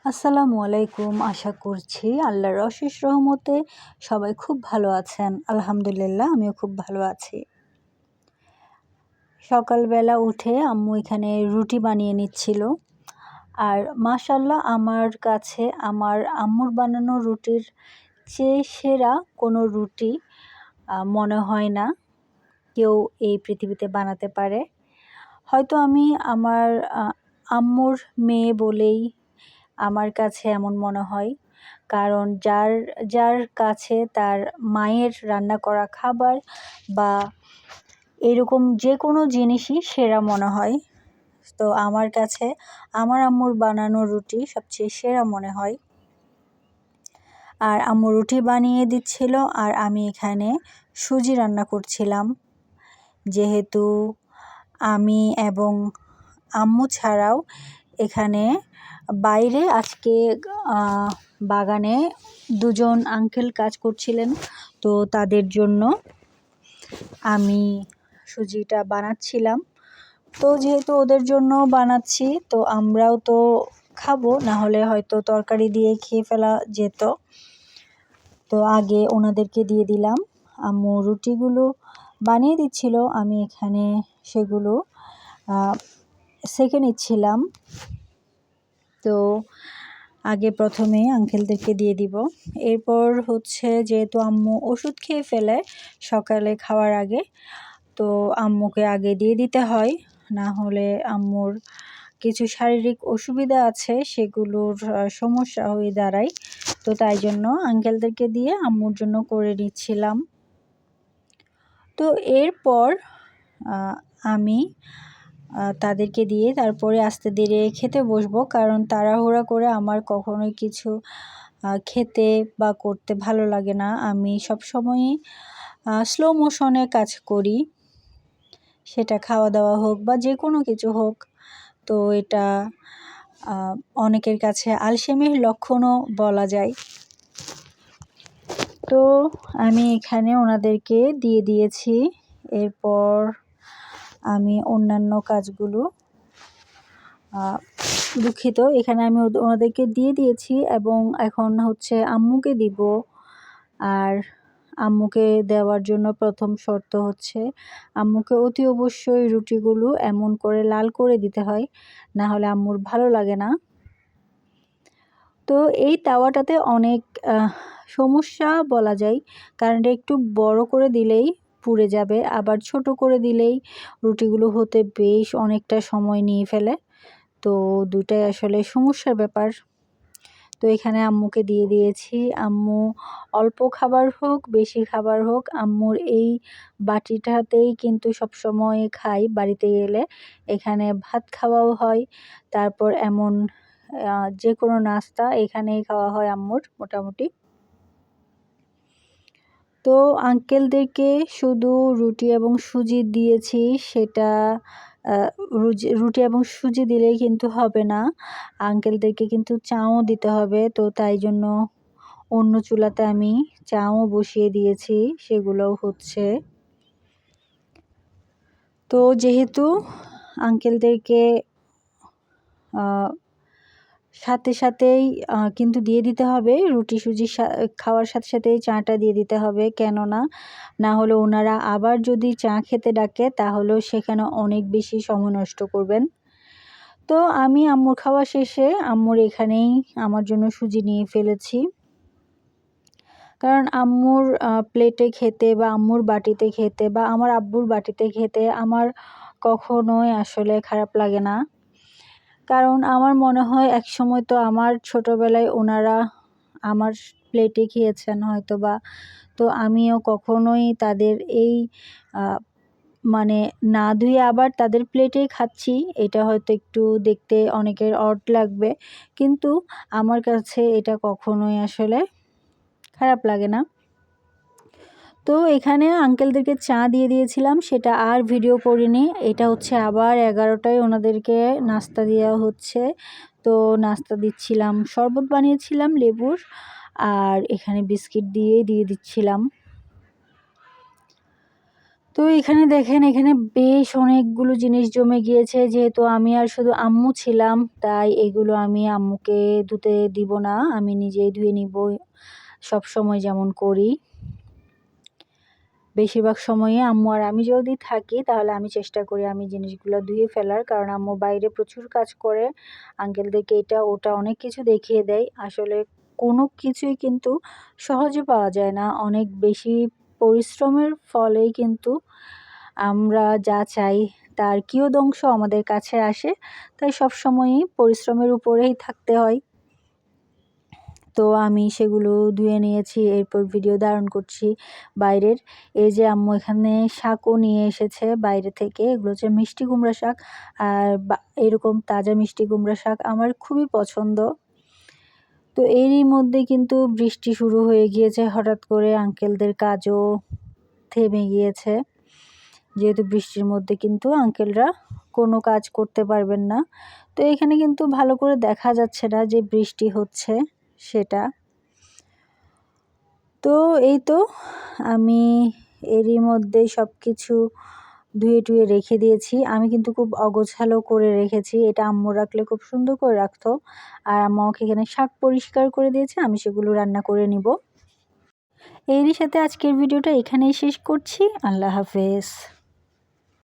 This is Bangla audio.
আসসালামু আলাইকুম। আশা করছি আল্লাহর অশেষ রহমতে সবাই খুব ভালো আছেন। আলহামদুলিল্লাহ আমিও খুব ভালো আছি। সকালবেলা উঠে আম্মু এখানে রুটি বানিয়ে নিচ্ছিল। আর মাশাআল্লাহ আমার কাছে আমার আম্মুর বানানো রুটির চেয়ে সেরা কোনো রুটি মনে হয় না কেউ এই পৃথিবীতে বানাতে পারে। হয়তো আমি আমার আম্মুর মেয়ে বলেই আমার কাছে এমন মনে হয়। কারণ যার কাছে তার মায়ের রান্না করা খাবার বা এরকম যে কোনো জিনিসই সেরা মনে হয়। তো আমার কাছে আমার আম্মুর বানানো রুটি সবচেয়ে সেরা মনে হয়। আর আম্মু রুটি বানিয়ে দিচ্ছিল আর আমি এখানে সুজি রান্না করছিলাম। যেহেতু আমি এবং আম্মু ছাড়াও এখানে বাইরে আজকে বাগানে দুজন আঙ্কেল কাজ করছিলেন, তো তাদের জন্য আমি সুজিটা বানাচ্ছিলাম। তো যেহেতু ওদের জন্য বানাচ্ছি তো আমরাও তো খাবো, না হলে হয়তো তরকারি দিয়ে খেয়ে ফেলা যেত। তো আগে ওনাদেরকে দিয়ে দিলাম। আম্মু রুটিগুলো বানিয়ে দিচ্ছিল, আমি এখানে সেগুলো সেঁকে নিচ্ছিলাম। তো আগে প্রথমে আঙ্কেলদেরকে দিয়ে দিব। এরপর হচ্ছে যেহেতু আম্মু ওষুধ খেয়ে ফেলে সকালে খাওয়ার আগে, তো আম্মুকে আগে দিয়ে দিতে হয়, না হলে আম্মুর কিছু শারীরিক অসুবিধা আছে সেগুলোর সমস্যা হয়ে দাঁড়ায়। তো তাই জন্য আঙ্কেলদেরকে দিয়ে আম্মুর জন্য করে নিচ্ছিলাম। তো এরপর আমি তাদেরকে দিয়ে তারপরে আস্তে ধীরে খেতে বসবো, কারণ তাড়াহুড়া করে আমার কখনোই কিছু খেতে বা করতে ভালো লাগে না। আমি সবসময়ই স্লো মোশনে কাজ করি, সেটা খাওয়া দাওয়া হোক বা যে কোনো কিছু হোক। তো এটা অনেকের কাছে আলসেমির লক্ষণও বলা যায়। তো আমি এখানে ওনাদেরকে দিয়ে দিয়েছি। এরপর আমি অন্যান্য কাজগুলো দুঃখিত, এখানে আমি ওনাদেরকে দিয়ে দিয়েছি এবং এখন হচ্ছে আম্মুকে দিব। আর আম্মুকে দেওয়ার জন্য প্রথম শর্ত হচ্ছে আম্মুকে অতি অবশ্যই রুটিগুলো এমন করে লাল করে দিতে হয়, না হলে আম্মুর ভালো লাগে না। তো এই তাওয়াটাতে অনেক সমস্যা বলা যায়, কারণ এটা একটু বড় করে দিলেই পুড়ে যাবে, আবার ছোট করে দিলেই রুটিগুলো হতে বেশ অনেকটা সময় নিয়ে ফেলে। তো দুটাই আসলে সমস্যার ব্যাপার। তো এখানে আম্মুকে দিয়ে দিয়েছি। আম্মু অল্প খাবার হোক বেশি খাবার হোক আম্মুর এই বাটিটাতেই কিন্তু সবসময় খাই বাড়িতে গেলে। এখানে ভাত খাওয়াও হয়, তারপর এমন যে কোনো নাস্তা এখানেই খাওয়া হয় আম্মুর মোটামুটি। তো আঙ্কেলদেরকে শুধু রুটি এবং সুজি দিয়েছি, সেটা রুটি এবং সুজি দিলেই কিন্তু হবে না, আঙ্কেলদেরকে কিন্তু চাও দিতে হবে। তো তাই জন্য অন্য চুলাতে আমি চাও বসিয়ে দিয়েছি, সেগুলোও হচ্ছে। তো যেহেতু আঙ্কেলদেরকে সাথেই কিন্তু দিয়ে দিতে হবে রুটি সুজি খাওয়ার সাথে সাথেই চাটা দিয়ে দিতে হবে, কেননা না হলে ওনারা আবার যদি চা খেতে ডাকে তাহলেও সেখানে অনেক বেশি সময় নষ্ট করবেন। তো আমি আম্মুর খাওয়া শেষে আম্মুর এখানেই আমার জন্য সুজি নিয়ে ফেলেছি, কারণ আম্মুর প্লেটে খেতে বা আম্মুর বাটিতে খেতে বা আমার আব্বুর বাটিতে খেতে আমার কখনোই আসলে খারাপ লাগে না। কারণ আমার মনে হয় একসময় তো আমার ছোটোবেলায় ওনারা আমার প্লেটে খেয়েছেন হয়তোবা, তো আমিও কখনোই তাদের এই মানে না ধুয়ে আবার তাদের প্লেটেই খাচ্ছি, এটা হয়তো একটু দেখতে অনেকের অড লাগবে, কিন্তু আমার কাছে এটা কখনোই আসলে খারাপ লাগে না। তো এখানে আঙ্কেলদেরকে চা দিয়ে দিয়েছিলাম, সেটা আর ভিডিও করিনি। এটা হচ্ছে আবার 11টায় ওনাদেরকে নাস্তা দেওয়া হচ্ছে। তো নাস্তা দিচ্ছিলাম, শরবত বানিয়েছিলাম লেবুর, আর এখানে বিস্কিট দিয়ে দিচ্ছিলাম। তো এখানে দেখেন, এখানে বেশ অনেকগুলো জিনিস জমে গিয়েছে। যেহেতু আমি আর শুধু আম্মু ছিলাম, তাই এগুলো আমি আম্মুকে ধুতে দিব না, আমি নিজেই ধুয়ে নিব সবসময় যেমন করি। বেশিরভাগ সময়ে আম্মু আর আমি যদি থাকি তাহলে আমি চেষ্টা করি আমি জিনিসগুলো ধুয়ে ফেলার, কারণ আম্মু বাইরে প্রচুর কাজ করে, আঙ্কেলদেরকে এটা ওটা অনেক কিছু দেখিয়ে দেয়। আসলে কোনো কিছুই কিন্তু সহজে পাওয়া যায় না, অনেক বেশি পরিশ্রমের ফলেই কিন্তু আমরা যা চাই তার কিয়দংশ আমাদের কাছে আসে। তাই সবসময়ই পরিশ্রমের উপরেই থাকতে হয়। তো আমি সেগুলো ধুয়ে নিয়েছি, এরপর ভিডিও ধারণ করছি বাইরের। এই যে আম্মু এখানে শাকও নিয়ে এসেছে বাইরে থেকে, এগুলো হচ্ছে মিষ্টি কুমড়া শাক। আর এরকম তাজা মিষ্টি কুমড়া শাক আমার খুবই পছন্দ। তো এরই মধ্যে কিন্তু বৃষ্টি শুরু হয়ে গিয়েছে হঠাৎ করে, আঙ্কেলদের কাজও থেমে গিয়েছে। যেহেতু বৃষ্টির মধ্যে কিন্তু আঙ্কেলরা কোনো কাজ করতে পারবেন না। তো এখানে কিন্তু ভালো করে দেখা যাচ্ছে না যে বৃষ্টি হচ্ছে সেটা। তো এই তো আমি এরই মধ্যেই সব কিছু ধুয়ে টুয়ে রেখে দিয়েছি। আমি কিন্তু খুব অগোছালো করে রেখেছি, এটা আম্মু রাখলে খুব সুন্দর করে রাখতো। আর আম্মু আমাকে এখানে শাক পরিষ্কার করে দিয়েছে, আমি সেগুলো রান্না করে নিব। এরই সাথে আজকের ভিডিওটা এখানেই শেষ করছি। আল্লাহ হাফেজ।